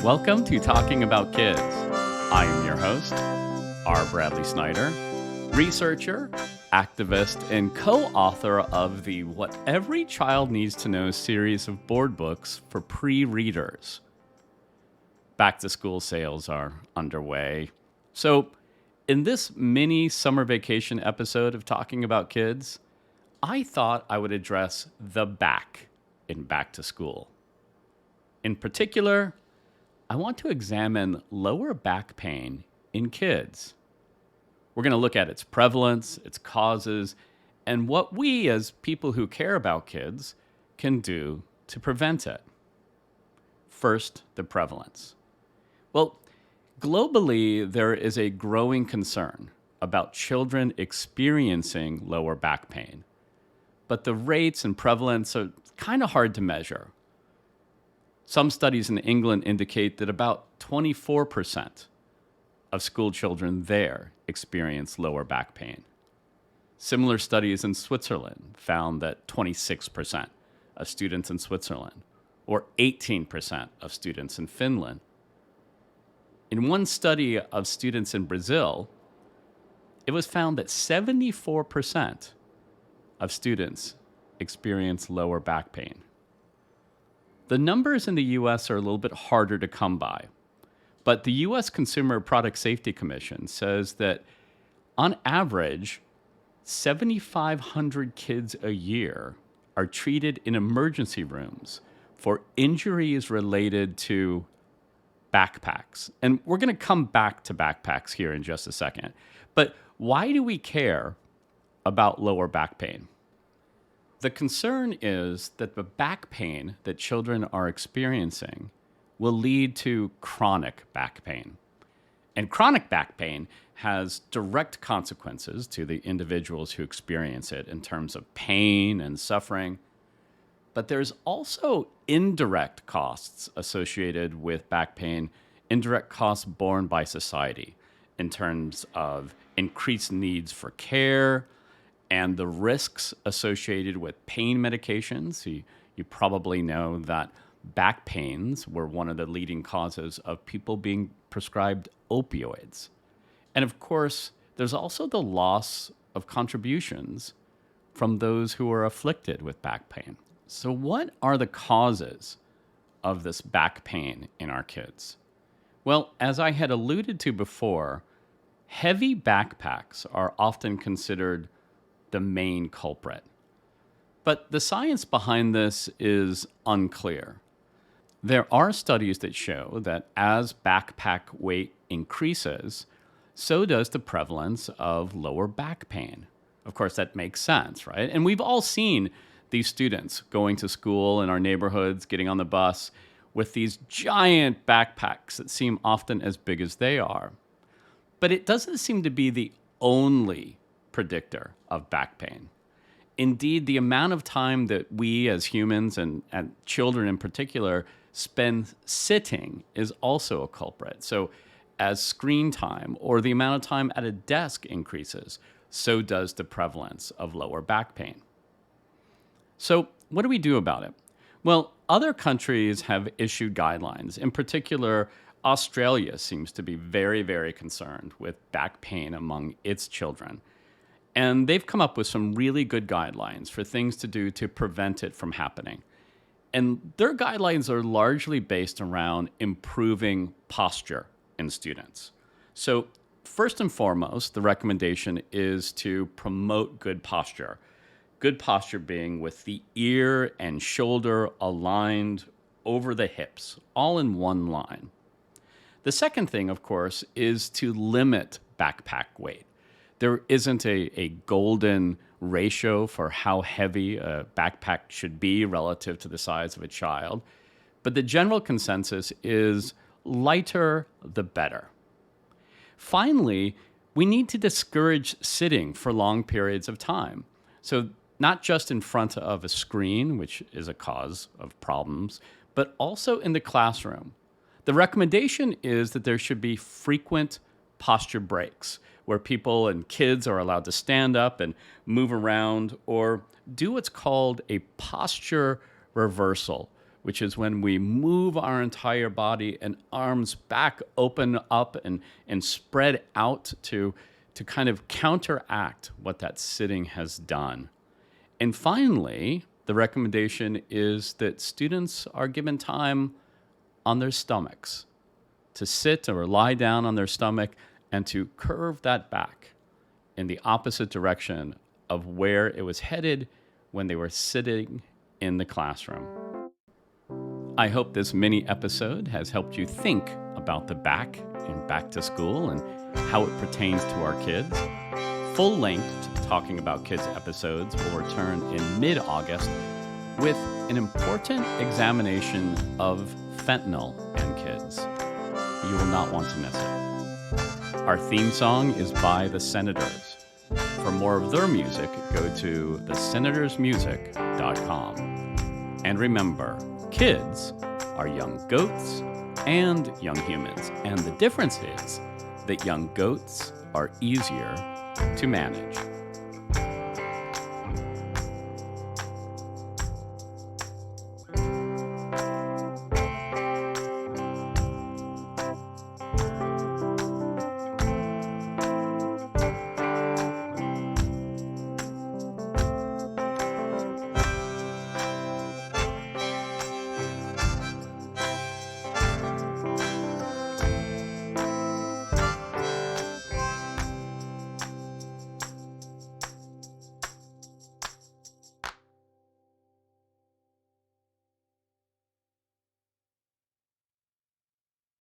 Welcome to Talking About Kids. I am your host, R. Bradley Snyder, researcher, activist, and co-author of the What Every Child Needs to Know series of board books for pre-readers. Back-to-school sales are underway. So, in this mini summer vacation episode of Talking About Kids, I thought I would address the back in back to school. In particular, I want to examine lower back pain in kids. We're going to look at its prevalence, its causes, and what we as people who care about kids can do to prevent it. First, the prevalence. Well, globally, there is a growing concern about children experiencing lower back pain. But the rates and prevalence are kind of hard to measure. Some studies in England indicate that about 24% of school children there experience lower back pain. Similar studies in Switzerland found that 26% of students in Switzerland, or 18% of students in Finland. In one study of students in Brazil, it was found that 74% of students experience lower back pain. The numbers in the U.S. are a little bit harder to come by, but the U.S. Consumer Product Safety Commission says that on average, 7,500 kids a year are treated in emergency rooms for injuries related to backpacks. And we're going to come back to backpacks here in just a second. But why do we care about lower back pain? The concern is that the back pain that children are experiencing will lead to chronic back pain. And chronic back pain has direct consequences to the individuals who experience it in terms of pain and suffering. But there's also indirect costs associated with back pain, indirect costs borne by society in terms of increased needs for care and the risks associated with pain medications. You probably know that back pains were one of the leading causes of people being prescribed opioids. And of course, there's also the loss of contributions from those who are afflicted with back pain. So what are the causes of this back pain in our kids? Well, as I had alluded to before, heavy backpacks are often considered the main culprit. But the science behind this is unclear. There are studies that show that as backpack weight increases, so does the prevalence of lower back pain. Of course, that makes sense, right? And we've all seen these students going to school in our neighborhoods, getting on the bus with these giant backpacks that seem often as big as they are. But it doesn't seem to be the only predictor of back pain. Indeed, the amount of time that we as humans and children in particular spend sitting is also a culprit. So as screen time or the amount of time at a desk increases, so does the prevalence of lower back pain. So what do we do about it? Well, other countries have issued guidelines. In particular, Australia seems to be very, very concerned with back pain among its children. And they've come up with some really good guidelines for things to do to prevent it from happening. And their guidelines are largely based around improving posture in students. So first and foremost, the recommendation is to promote good posture. Good posture being with the ear and shoulder aligned over the hips, all in one line. The second thing, of course, is to limit backpack weight. There isn't a golden ratio for how heavy a backpack should be relative to the size of a child, but the general consensus is lighter the better. Finally, we need to discourage sitting for long periods of time. So not just in front of a screen, which is a cause of problems, but also in the classroom. The recommendation is that there should be frequent posture breaks where people and kids are allowed to stand up and move around or do what's called a posture reversal, which is when we move our entire body and arms back, open up, and spread out to kind of counteract what that sitting has done. And finally, the recommendation is that students are given time on their stomachs to sit or lie down on their stomach and to curve that back in the opposite direction of where it was headed when they were sitting in the classroom. I hope this mini episode has helped you think about the back in back to school and how it pertains to our kids. Full-length Talking About Kids episodes will return in mid-August with an important examination of fentanyl and kids. You will not want to miss it. Our theme song is by The Senators. For more of their music, go to thesenatorsmusic.com. And remember, kids are young goats and young humans. And the difference is that young goats are easier to manage.